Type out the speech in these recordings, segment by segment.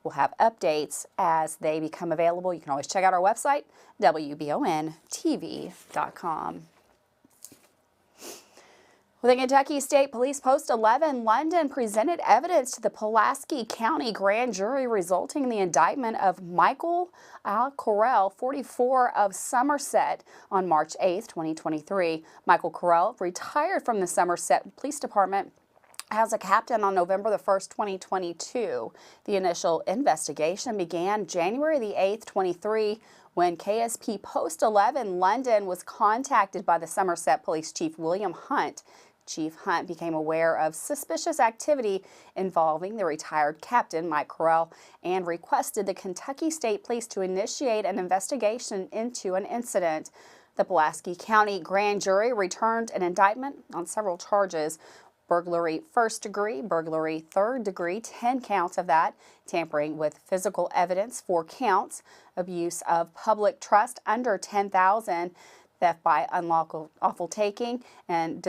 We'll have updates as they become available. You can always check out our website, WBONTV.com. Well, the Kentucky State Police Post 11 London presented evidence to the Pulaski County Grand Jury, resulting in the indictment of Michael Correll, 44, of Somerset on March 8, 2023. Michael Correll retired from the Somerset Police Department as a captain on November the 1st, 2022. The initial investigation began January the 8th, 23, when KSP Post 11 London was contacted by the Somerset Police Chief William Hunt. Chief Hunt became aware of suspicious activity involving the retired captain, Mike Correll, and requested the Kentucky State Police to initiate an investigation into an incident. The Pulaski County Grand Jury returned an indictment on several charges: burglary first degree, burglary third degree, 10 counts of that, tampering with physical evidence, 4 counts, abuse of public trust under $10,000, theft by unlawful taking, and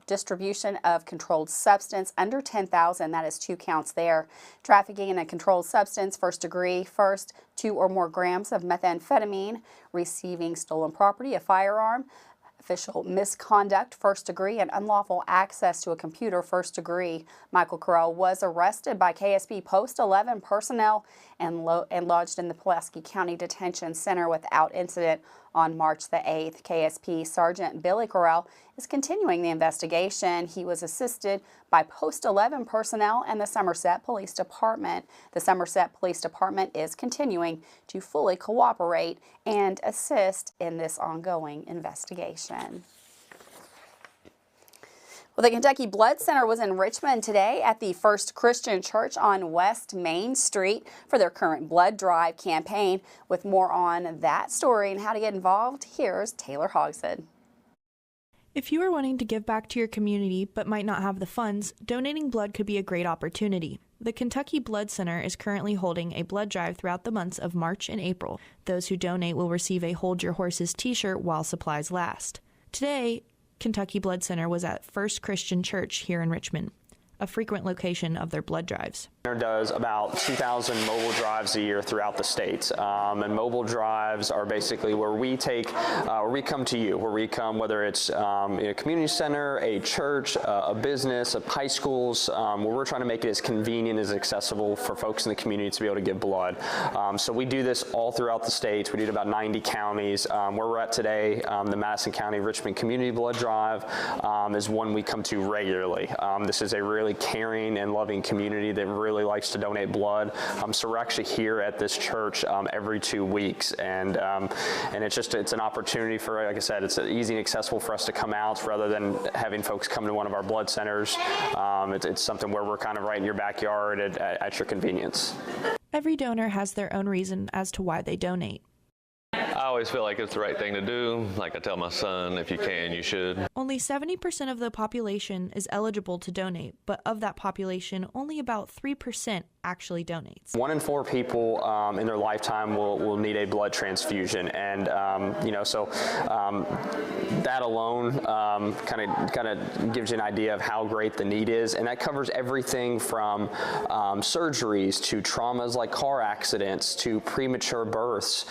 distribution of controlled substance under $10,000. That is 2 counts there. Trafficking in a controlled substance, first degree, first 2 or more grams of methamphetamine, receiving stolen property, a firearm, official misconduct, first degree, and unlawful access to a computer, first degree. Michael Correll was arrested by KSP Post 11 personnel and lodged in the Pulaski County Detention Center without incident on March the 8th. KSP Sergeant Billy Correll is continuing the investigation. He was assisted by Post 11 personnel and the Somerset Police Department. The Somerset Police Department is continuing to fully cooperate and assist in this ongoing investigation. Well, the Kentucky Blood Center was in Richmond today at the First Christian Church on West Main Street for their current blood drive campaign. With more on that story and how to get involved, here's Taylor Hogshead. If you are wanting to give back to your community but might not have the funds, donating blood could be a great opportunity. The Kentucky Blood Center is currently holding a blood drive throughout the months of March and April. Those who donate will receive a Hold Your Horses t-shirt while supplies last. Today, Kentucky Blood Center was at First Christian Church here in Richmond, a frequent location of their blood drives. Center does about 2,000 mobile drives a year throughout the state, and mobile drives are basically where we come to you, where we come, whether it's a community center, a church, a business, high schools, where we're trying to make it as convenient, as accessible for folks in the community to be able to give blood. So we do this all throughout the state. We do it about 90 counties. Where we're at today, the Madison County Richmond Community Blood Drive is one we come to regularly. This is a really caring and loving community that really likes to donate blood. So we're actually here at this church every 2 weeks, and it's an opportunity for, like I said, it's easy and accessible for us to come out rather than having folks come to one of our blood centers. It's something where we're kind of right in your backyard at your convenience. Every donor has their own reason as to why they donate. I always feel like it's the right thing to do. Like I tell my son, if you can, you should. Only 70% of the population is eligible to donate, but of that population, only about 3% actually donates. 1 in 4 people in their lifetime will need a blood transfusion, and that alone kind of gives you an idea of how great the need is, and that covers everything from surgeries to traumas like car accidents to premature births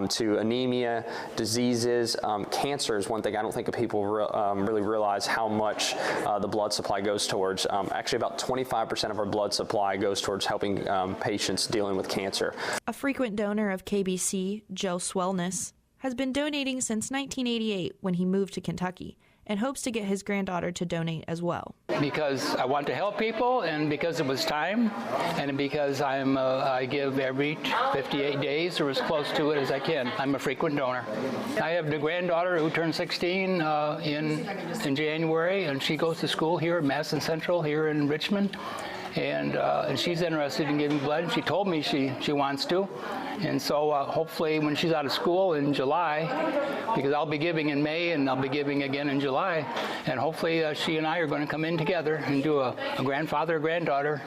to anemia, diseases, cancer is one thing I don't think people really realize how much the blood supply goes towards. Actually, about 25% of our blood supply goes towards helping patients dealing with cancer. A frequent donor of KBC, Joe Swellness, has been donating since 1988 when he moved to Kentucky, and hopes to get his granddaughter to donate as well. Because I want to help people, and because it was time, and because I give every 58 days or as close to it as I can. I'm a frequent donor. I have the granddaughter who turned 16 in January, and she goes to school here at Madison Central here in Richmond. And she's interested in giving blood, and she told me she wants to. And so hopefully when she's out of school in July, because I'll be giving in May and I'll be giving again in July, and hopefully she and I are going to come in together and do a grandfather-granddaughter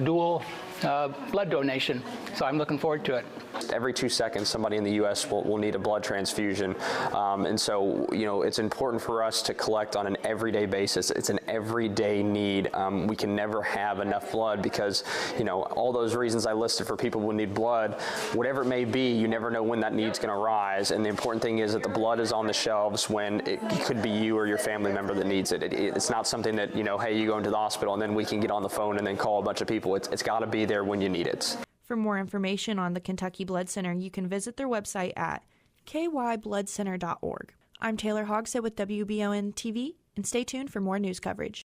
dual blood donation. So I'm looking forward to it. Every 2 seconds, somebody in the U.S. will need a blood transfusion. And so, it's important for us to collect on an everyday basis. It's an everyday need. We can never have enough blood because, all those reasons I listed for people who need blood, whatever it may be, you never know when that need's going to rise. And the important thing is that the blood is on the shelves when it could be you or your family member that needs it. It's not something that, hey, you go into the hospital and then we can get on the phone and then call a bunch of people. It's got to be there when you need it. For more information on the Kentucky Blood Center, you can visit their website at kybloodcenter.org. I'm Taylor Hogsett with WBON TV, and stay tuned for more news coverage.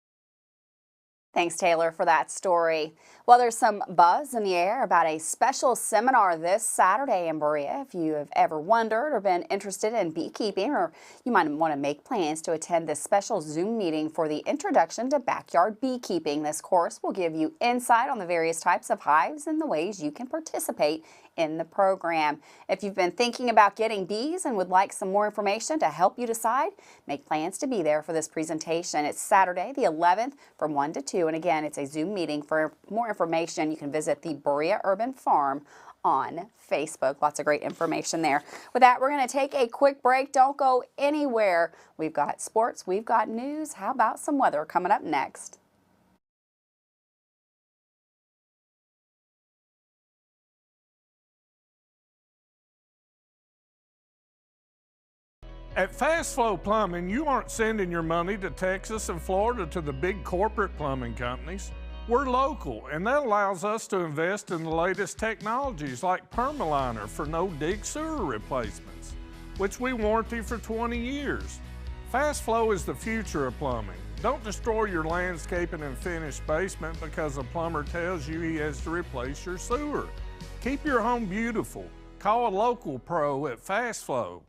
Thanks, Taylor, for that story. Well, there's some buzz in the air about a special seminar this Saturday in Berea. If you have ever wondered or been interested in beekeeping, or you might want to make plans to attend this special Zoom meeting for the Introduction to Backyard Beekeeping, this course will give you insight on the various types of hives and the ways you can participate in the program. If you've been thinking about getting bees and would like some more information to help you decide, make plans to be there for this presentation. It's Saturday the 11th from 1 to 2, and again, it's a Zoom meeting. For more information, you can visit the Berea Urban Farm on Facebook. Lots of great information there. With that, we're going to take a quick break. Don't go anywhere. We've got sports, we've got news. How about some weather coming up next? At Fast Flow Plumbing, you aren't sending your money to Texas and Florida to the big corporate plumbing companies. We're local, and that allows us to invest in the latest technologies like Permaliner for no-dig sewer replacements, which we warranty for 20 years. Fast Flow is the future of plumbing. Don't destroy your landscaping and finished basement because a plumber tells you he has to replace your sewer. Keep your home beautiful. Call a local pro at Fast Flow.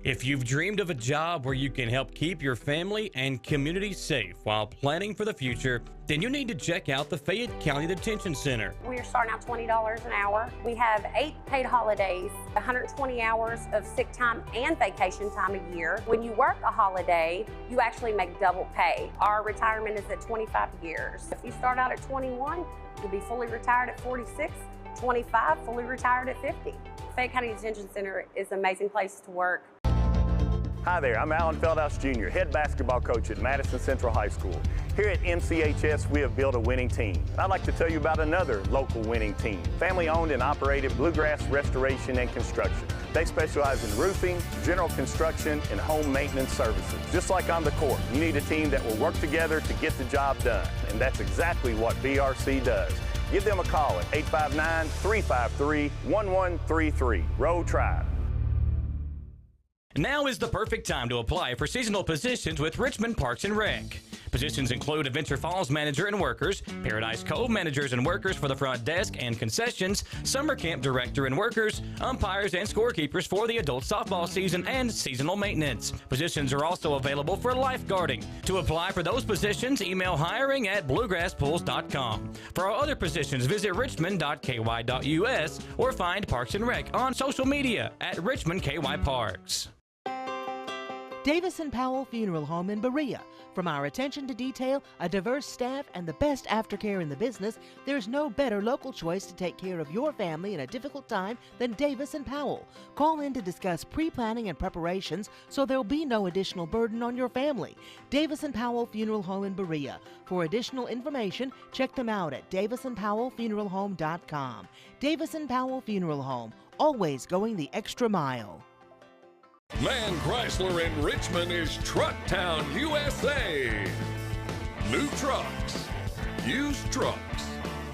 If you've dreamed of a job where you can help keep your family and community safe while planning for the future, then you need to check out the Fayette County Detention Center. We're starting out $20 an hour. We have 8 paid holidays, 120 hours of sick time and vacation time a year. When you work a holiday, you actually make double pay. Our retirement is at 25 years. If you start out at 21, you'll be fully retired at 46, 25, fully retired at 50. Fayette County Detention Center is an amazing place to work. Hi there, I'm Alan Feldhouse Jr., head basketball coach at Madison Central High School. Here at MCHS, we have built a winning team. I'd like to tell you about another local winning team, family-owned and operated Bluegrass Restoration and Construction. They specialize in roofing, general construction, and home maintenance services. Just like on the court, you need a team that will work together to get the job done, and that's exactly what BRC does. Give them a call at 859-353-1133. Row Tribe. Now is the perfect time to apply for seasonal positions with Richmond Parks and Rec. Positions include Adventure Falls manager and workers, Paradise Cove managers and workers for the front desk and concessions, summer camp director and workers, umpires and scorekeepers for the adult softball season, and seasonal maintenance. Positions are also available for lifeguarding. To apply for those positions, email hiring@bluegrasspools.com. For our other positions, visit richmond.ky.us or find Parks and Rec on social media at Richmond KY Parks. Davis & Powell Funeral Home in Berea. From our attention to detail, a diverse staff, and the best aftercare in the business, there's no better local choice to take care of your family in a difficult time than Davis & Powell. Call in to discuss pre-planning and preparations so there'll be no additional burden on your family. Davis & Powell Funeral Home in Berea. For additional information, check them out at davisandpowellfuneralhome.com. Davis & Powell Funeral Home, always going the extra mile. Man Chrysler in Richmond is Truck Town, USA. New trucks, used trucks,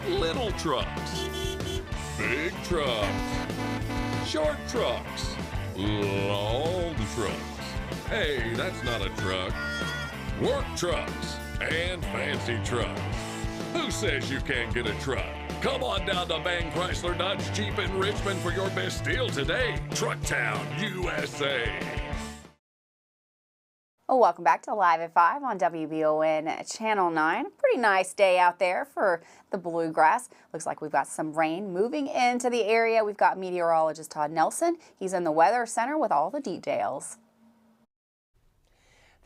little trucks, big trucks, short trucks, long trucks. Hey, that's not a truck. Work trucks and fancy trucks. Who says you can't get a truck? Come on down to Man Chrysler Dodge Jeep in Richmond for your best deal today. Truck Town, USA. Well, welcome back to Live at 5 on WBON Channel 9. Pretty nice day out there for the bluegrass. Looks like we've got some rain moving into the area. We've got meteorologist Todd Nelson. He's in the Weather Center with all the details.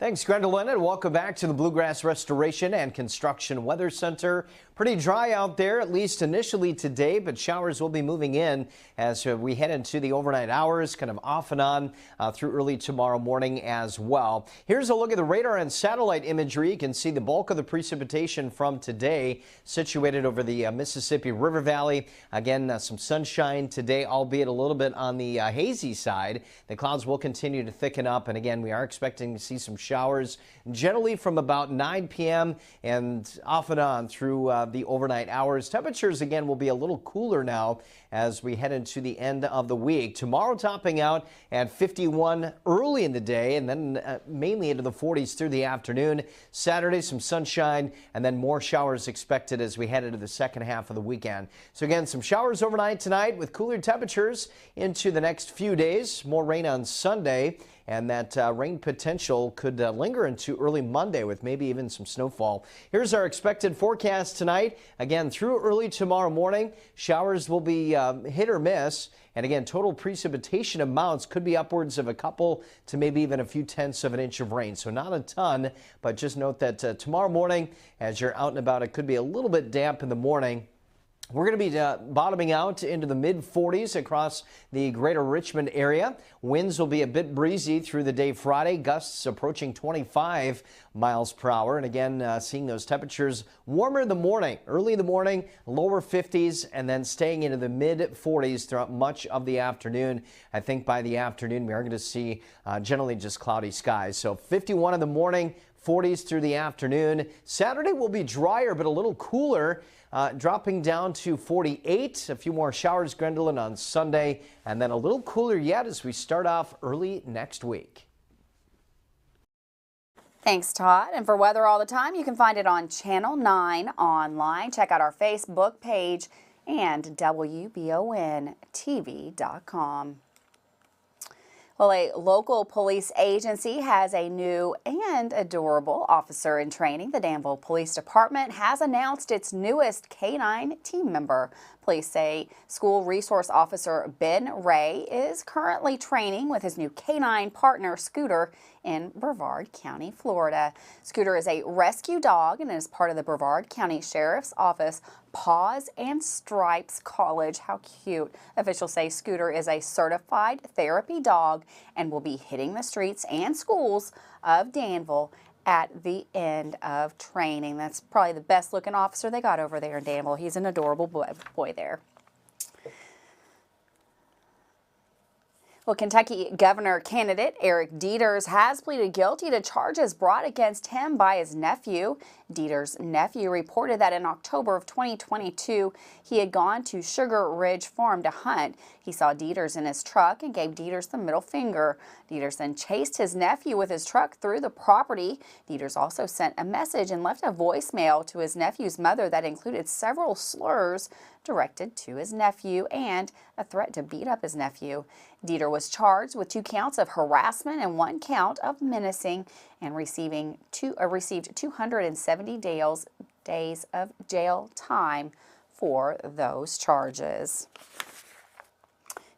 Thanks, Gwendolyn, and welcome back to the Bluegrass Restoration and Construction Weather Center. Pretty dry out there, at least initially today, but showers will be moving in as we head into the overnight hours, kind of off and on through early tomorrow morning as well. Here's a look at the radar and satellite imagery. You can see the bulk of the precipitation from today situated over the Mississippi River Valley. Again, some sunshine today, albeit a little bit on the hazy side. The clouds will continue to thicken up, and again, we are expecting to see some showers generally from about 9 p.m. and off and on through the overnight hours. Temperatures again will be a little cooler now as we head into the end of the week. Tomorrow topping out at 51 early in the day and then mainly into the 40s through the afternoon. Saturday, some sunshine and then more showers expected as we head into the second half of the weekend. So again, some showers overnight tonight with cooler temperatures into the next few days. More rain on Sunday. And that rain potential could linger into early Monday with maybe even some snowfall. Here's our expected forecast tonight. Again, through early tomorrow morning, showers will be hit or miss. And again, total precipitation amounts could be upwards of a couple to maybe even a few tenths of an inch of rain. So not a ton, but just note that tomorrow morning, as you're out and about, it could be a little bit damp in the morning. We're going to be bottoming out into the mid-40s across the greater Richmond area. Winds will be a bit breezy through the day Friday, gusts approaching 25 miles per hour. And again, seeing those temperatures warmer in the morning, early in the morning, lower 50s, and then staying into the mid-40s throughout much of the afternoon. I think by the afternoon, we are going to see generally just cloudy skies. So 51 in the morning, 40s through the afternoon. Saturday will be drier, but a little cooler. Dropping down to 48. A few more showers, Gwendolyn, on Sunday, and then a little cooler yet as we start off early next week. Thanks, Todd. And for weather all the time, you can find it on Channel 9 online. Check out our Facebook page and WBONTV.com. Well, a local police agency has a new and adorable officer in training. The Danville Police Department has announced its newest K-9 team member. Police say school resource officer Ben Ray is currently training with his new K-9 partner, Scooter, in Brevard County, Florida. Scooter is a rescue dog and is part of the Brevard County Sheriff's Office Paws and Stripes College. How cute. Officials say Scooter is a certified therapy dog and will be hitting the streets and schools of Danville at the end of training. That's probably the best looking officer they got over there in Danville. He's an adorable boy there. Well, Kentucky governor candidate Eric Deters has pleaded guilty to charges brought against him by his nephew. Deters' nephew reported that in October of 2022, he had gone to Sugar Ridge Farm to hunt. He saw Deters in his truck and gave Deters the middle finger. Deters then chased his nephew with his truck through the property. Deters also sent a message and left a voicemail to his nephew's mother that included several slurs directed to his nephew and a threat to beat up his nephew. Deter was charged with 2 counts of harassment and 1 count of menacing and received 270 days of jail time for those charges.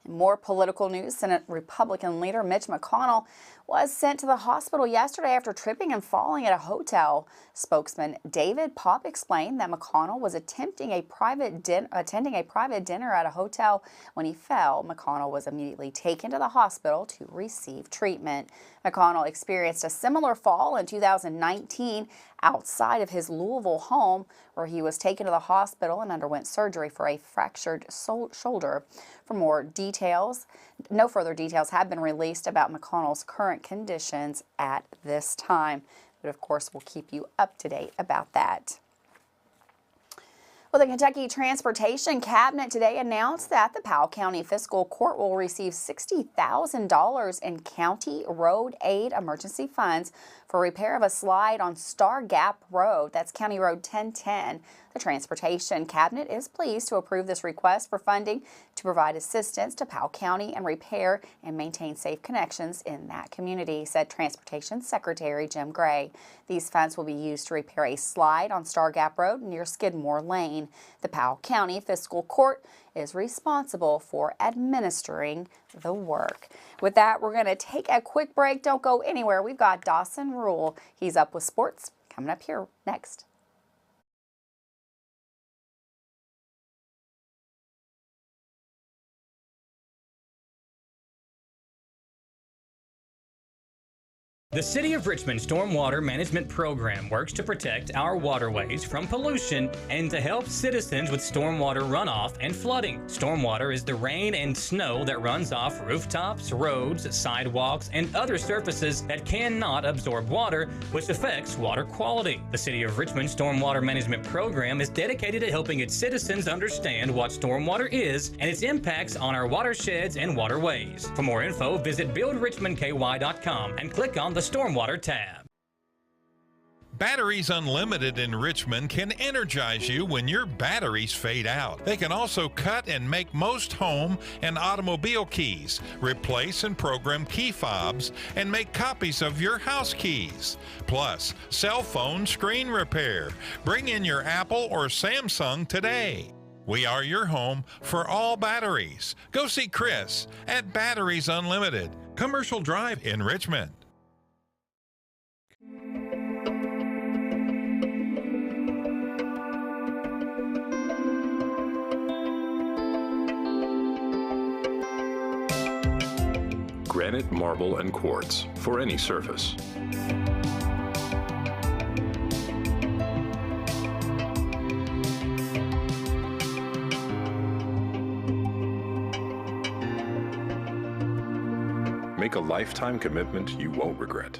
In more political news, Senate Republican leader Mitch McConnell was sent to the hospital yesterday after tripping and falling at a hotel. Spokesman David Popp explained that McConnell was attending a private dinner at a hotel when he fell. McConnell was immediately taken to the hospital to receive treatment. McConnell experienced a similar fall in 2019 outside of his Louisville home, where he was taken to the hospital and underwent surgery for a fractured shoulder. For more details, no further details have been released about McConnell's current conditions at this time. But of course, we'll keep you up to date about that. Well, the Kentucky Transportation Cabinet today announced that the Powell County Fiscal Court will receive $60,000 in county road aid emergency funds for repair of a slide on Star Gap Road. That's County Road 1010. The Transportation Cabinet is pleased to approve this request for funding to provide assistance to Powell County and repair and maintain safe connections in that community, said Transportation Secretary Jim Gray. These funds will be used to repair a slide on Star Gap Road near Skidmore Lane. The Powell County Fiscal Court is responsible for administering the work. With that, we're going to take a quick break. Don't go anywhere. We've got Dawson Rule. He's up with sports coming up here next. The City of Richmond Stormwater Management Program works to protect our waterways from pollution and to help citizens with stormwater runoff and flooding. Stormwater is the rain and snow that runs off rooftops, roads, sidewalks, and other surfaces that cannot absorb water, which affects water quality. The City of Richmond Stormwater Management Program is dedicated to helping its citizens understand what stormwater is and its impacts on our watersheds and waterways. For more info, visit buildrichmondky.com and click on the Stormwater tab. Batteries Unlimited in Richmond can energize you when your batteries fade out. They can also cut and make most home and automobile keys, replace and program key fobs, and make copies of your house keys. Plus, cell phone screen repair. Bring in your Apple or Samsung today. We are your home for all batteries. Go see Chris at Batteries Unlimited, Commercial Drive in Richmond. Granite, marble, and quartz for any surface. Make a lifetime commitment you won't regret.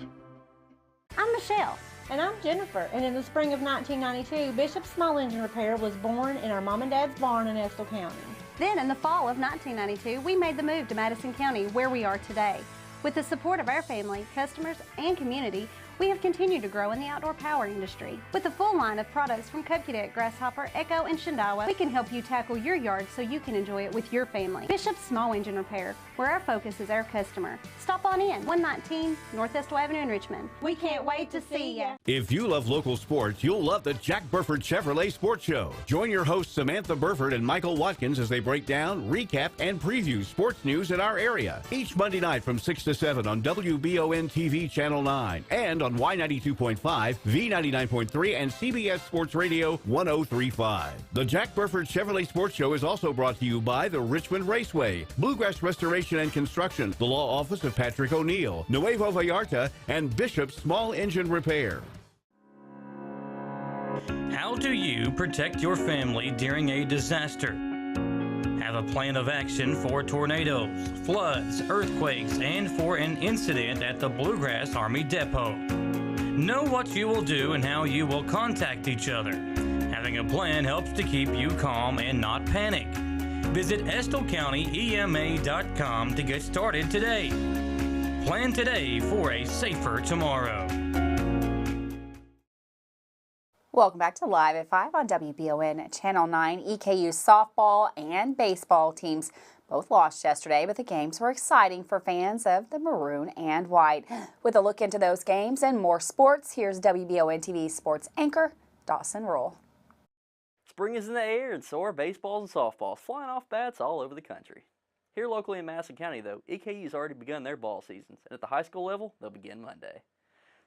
I'm Michelle. And I'm Jennifer, and in the spring of 1992, Bishop's Small Engine Repair was born in our mom and dad's barn in Estill County. Then in the fall of 1992, we made the move to Madison County, where we are today. With the support of our family, customers, and community, we have continued to grow in the outdoor power industry. With a full line of products from Cub Cadet, Grasshopper, Echo, and Shindawa, we can help you tackle your yard so you can enjoy it with your family. Bishop's Small Engine Repair, where our focus is our customer. Stop on in, 119 North Estill Avenue in Richmond. We can't wait to see ya. If you love local sports, you'll love the Jack Burford Chevrolet Sports Show. Join your hosts Samantha Burford and Michael Watkins as they break down, recap, and preview sports news in our area. Each Monday night from 6 to 7 on WBON TV Channel 9 and on Y92.5, V99.3, and CBS Sports Radio 103.5. The Jack Burford Chevrolet Sports Show is also brought to you by the Richmond Raceway, Bluegrass Restoration and Construction, the Law Office of Patrick O'Neill, Nuevo Vallarta, and Bishop's Small Engine Repair. How do you protect your family during a disaster? Have a plan of action for tornadoes, floods, earthquakes, and for an incident at the Bluegrass Army Depot. Know what you will do and how you will contact each other. Having a plan helps to keep you calm and not panic. Visit EstillCountyEMA.com to get started today. Plan today for a safer tomorrow. Welcome back to Live at 5 on WBON Channel 9. EKU softball and baseball teams both lost yesterday, but the games were exciting for fans of the maroon and white. With a look into those games and more sports, here's WBON TV sports anchor Dawson Roll. Spring is in the air, and so are baseballs and softballs, flying off bats all over the country. Here locally in Madison County, though, EKU has already begun their ball seasons, and at the high school level, they'll begin Monday.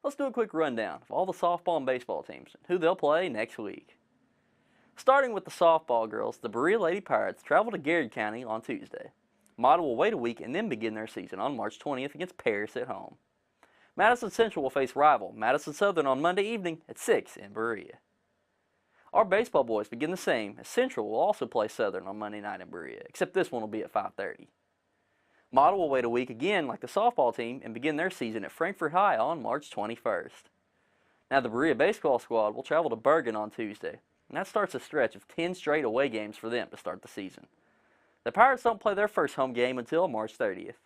Let's do a quick rundown of all the softball and baseball teams and who they'll play next week. Starting with the softball girls, the Berea Lady Pirates travel to Garrett County on Tuesday. Model will wait a week and then begin their season on March 20th against Paris at home. Madison Central will face rival Madison Southern on Monday evening at 6 in Berea. Our baseball boys begin the same, as Central will also play Southern on Monday night in Berea, except this one will be at 5:30. Model will wait a week again like the softball team and begin their season at Frankfort High on March 21st. Now the Berea baseball squad will travel to Bergen on Tuesday, and that starts a stretch of 10 straight away games for them to start the season. The Pirates don't play their first home game until March 30th.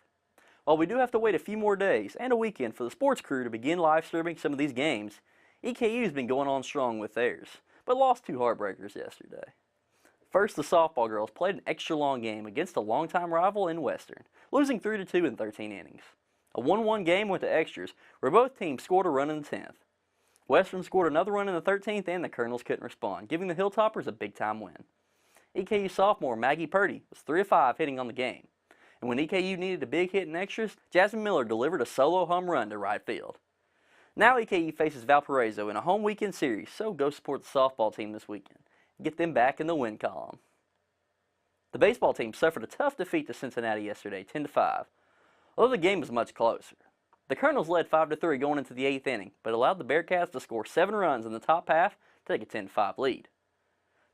While we do have to wait a few more days and a weekend for the sports crew to begin live streaming some of these games, EKU's been going on strong with theirs, but lost 2 heartbreakers yesterday. First, the softball girls played an extra long game against a longtime rival in Western, losing 3-2 in 13 innings. A 1-1 game went to extras, where both teams scored a run in the 10th. Western scored another run in the 13th, and the Colonels couldn't respond, giving the Hilltoppers a big-time win. EKU sophomore Maggie Purdy was 3 of 5 hitting on the game, and when EKU needed a big hit in extras, Jasmine Miller delivered a solo home run to right field. Now EKU faces Valparaiso in a home weekend series, so go support the softball team this weekend and get them back in the win column. The baseball team suffered a tough defeat to Cincinnati yesterday, 10-5, although the game was much closer. The Colonels led 5-3 going into the 8th inning, but allowed the Bearcats to score 7 runs in the top half to take a 10-5 lead.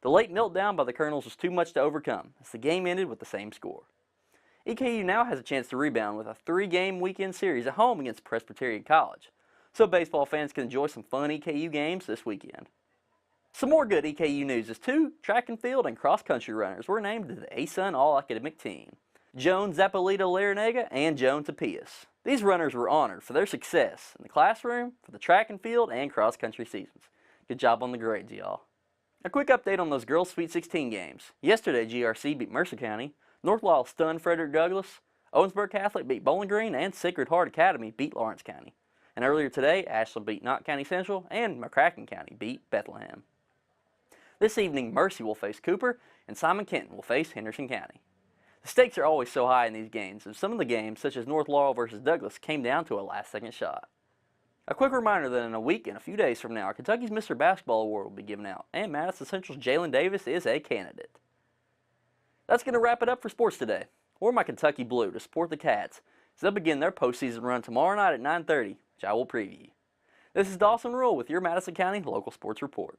The late meltdown by the Colonels was too much to overcome, as the game ended with the same score. EKU now has a chance to rebound with a 3-game weekend series at home against Presbyterian College, so baseball fans can enjoy some fun EKU games this weekend. Some more good EKU news is 2 track and field and cross-country runners were named to the ASUN All-Academic Team, Jones Zapolita Larinaga and Joan Tapias. These runners were honored for their success in the classroom, for the track and field, and cross-country seasons. Good job on the grades, y'all. A quick update on those girls' Sweet 16 games. Yesterday, GRC beat Mercer County, North Lisle stunned Frederick Douglass, Owensboro Catholic beat Bowling Green, and Sacred Heart Academy beat Lawrence County. And earlier today, Ashland beat Knott County Central, and McCracken County beat Bethlehem. This evening, Mercy will face Cooper, and Simon Kenton will face Henderson County. The stakes are always so high in these games, and some of the games, such as North Laurel versus Douglas, came down to a last-second shot. A quick reminder that in a week and a few days from now, Kentucky's Mr. Basketball Award will be given out, and Madison Central's Jalen Davis is a candidate. That's going to wrap it up for sports today. Or my Kentucky Blue to support the Cats, as they'll begin their postseason run tomorrow night at 9:30, which I will preview. This is Dawson Rule with your Madison County Local Sports Report.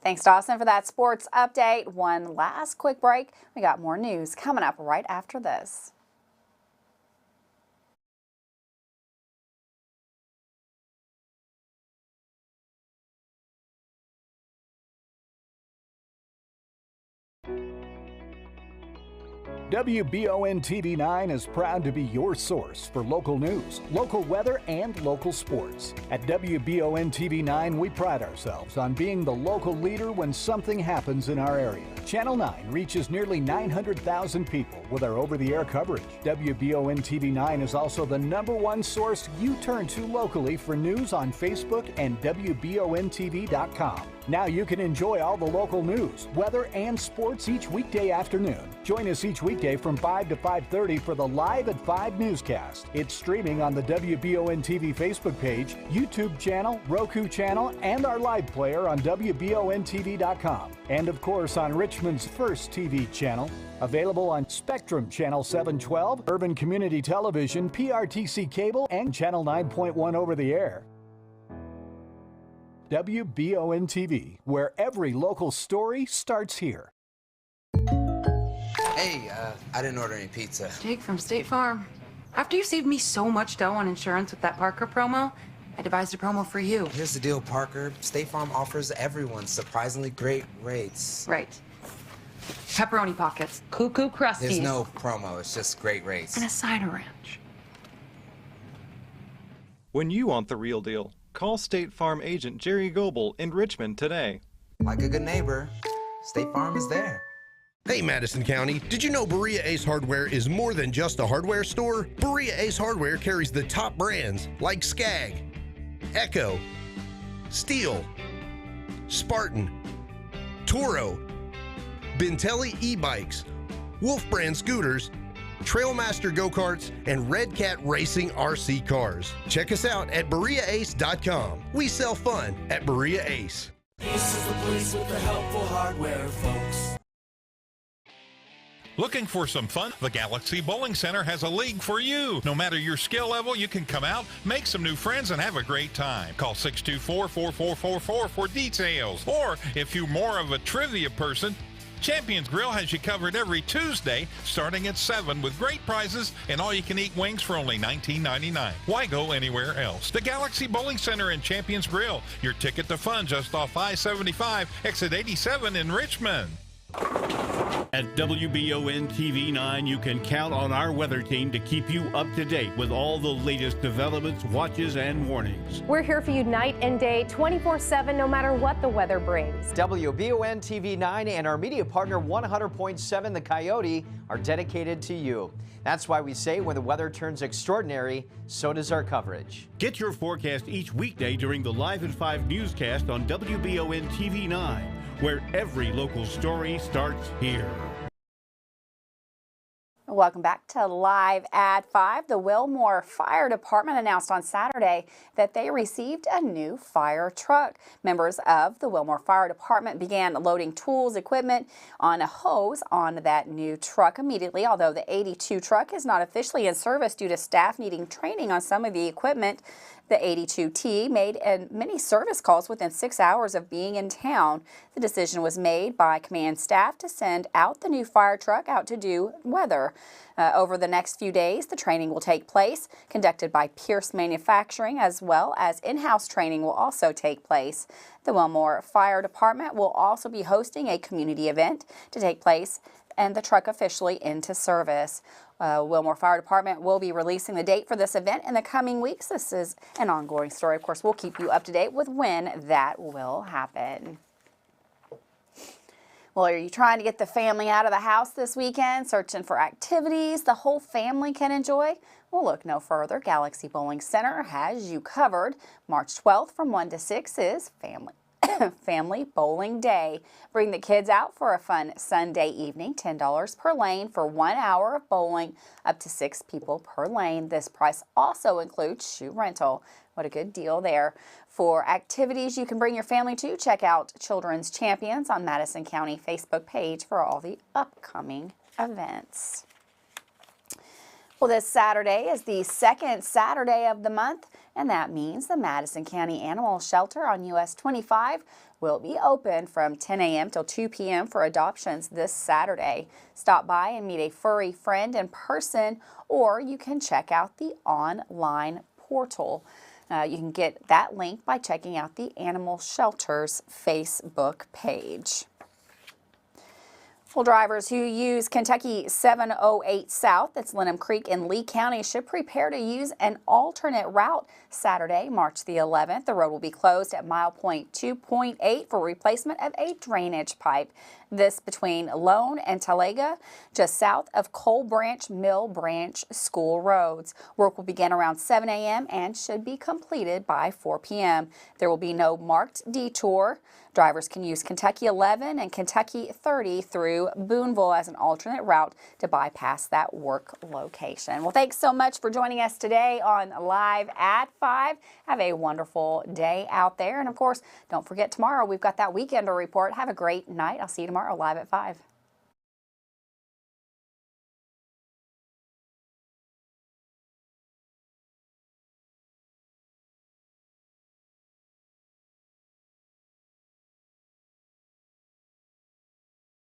Thanks, Dawson, for that sports update. One last quick break. We got more news coming up right after this. WBON TV9 is proud to be your source for local news, local weather, and local sports. At WBON TV9, we pride ourselves on being the local leader when something happens in our area. Channel 9 reaches nearly 900,000 people with our over-the-air coverage. WBON TV9 is also the #1 source you turn to locally for news on Facebook and WBONTV.com. Now you can enjoy all the local news, weather, and sports each weekday afternoon. Join us each weekday from 5 to 5:30 for the Live at 5 newscast. It's streaming on the WBON TV Facebook page, YouTube channel, Roku channel, and our live player on WBONTV.com. And of course on Richmond's first TV channel. Available on Spectrum Channel 712, Urban Community Television, PRTC Cable, and Channel 9.1 over the air. WBON TV, where every local story starts here. Hey, I didn't order any pizza. Jake from State Farm. After you saved me so much dough on insurance with that Parker promo, I devised a promo for you. Here's the deal, Parker. State Farm offers everyone surprisingly great rates. Right. Pepperoni pockets, cuckoo crusties. There's no promo, it's just great rates. And a cider ranch. When you want the real deal, call State Farm agent Jerry Goebel in Richmond today. Like a good neighbor, State Farm is there. Hey Madison County, did you know Berea Ace Hardware is more than just a hardware store? Berea Ace Hardware carries the top brands like Skag, Echo, Steel, Spartan, Toro, Bentelli e-bikes, Wolf brand scooters, Trailmaster go-karts, and Red Cat Racing RC cars. Check us out at BereaAce.com. We sell fun at Berea Ace. This is the place with the helpful hardware, folks. Looking for some fun? The Galaxy Bowling Center has a league for you. No matter your skill level, you can come out, make some new friends, and have a great time. Call 624-4444 for details. Or if you're more of a trivia person, Champions Grill has you covered every Tuesday starting at 7 with great prizes and all-you-can-eat wings for only $19.99. Why go anywhere else? The Galaxy Bowling Center and Champions Grill, your ticket to fun just off I-75, exit 87 in Richmond. At WBON TV9, you can count on our weather team to keep you up to date with all the latest developments, watches, and warnings. We're here for you night and day, 24/7, no matter what the weather brings. WBON TV9 and our media partner 100.7 The Coyote are dedicated to you. That's why we say when the weather turns extraordinary, so does our coverage. Get your forecast each weekday during the Live at 5 newscast on WBON TV9. Where every local story starts here. Welcome back to Live at 5. The Wilmore Fire Department announced on Saturday that they received a new fire truck. Members of the Wilmore Fire Department began loading tools, equipment on a hose on that new truck immediately, although the 82 truck is not officially in service due to staff needing training on some of the equipment. The 82T made many service calls within 6 hours of being in town. The decision was made by command staff to send out the new fire truck out to do weather. Over the next few days, the training will take place, conducted by Pierce Manufacturing, as well as in-house training will also take place. The Wilmore Fire Department will also be hosting a community event to take place and the truck officially into service. Wilmore Fire Department will be releasing the date for this event in the coming weeks. This is an ongoing story. Of course, we'll keep you up to date with when that will happen. Well, are you trying to get the family out of the house this weekend, searching for activities the whole family can enjoy? Well, look no further. Galaxy Bowling Center has you covered. March 12th from 1 to 6 is Family Bowling Day. Bring the kids out for a fun Sunday evening. $10 per lane for 1 hour of bowling, up to 6 people per lane. This price also includes shoe rental. What a good deal there. For activities you can bring your family to, check out Children's Champions on Madison County Facebook page for all the upcoming events. Well, this Saturday is the second Saturday of the month, and that means the Madison County Animal Shelter on US 25 will be open from 10 a.m. till 2 p.m. for adoptions this Saturday. Stop by and meet a furry friend in person, or you can check out the online portal. You can get that link by checking out the Animal Shelter's Facebook page. Well, drivers who use Kentucky 708 South, that's Lenham Creek in Lee County, should prepare to use an alternate route Saturday, March the 11th. The road will be closed at mile point 2.8 for replacement of a drainage pipe. This between Lone and Talaga, just south of Coal Branch Mill Branch School roads. Work will begin around 7 a.m. and should be completed by 4 p.m. There will be no marked detour. Drivers can use Kentucky 11 and Kentucky 30 through Boonville as an alternate route to bypass that work location. Well, thanks so much for joining us today on Live at 5. Have a wonderful day out there. And of course, don't forget tomorrow, we've got that Weekender report. Have a great night. I'll see you tomorrow live at 5.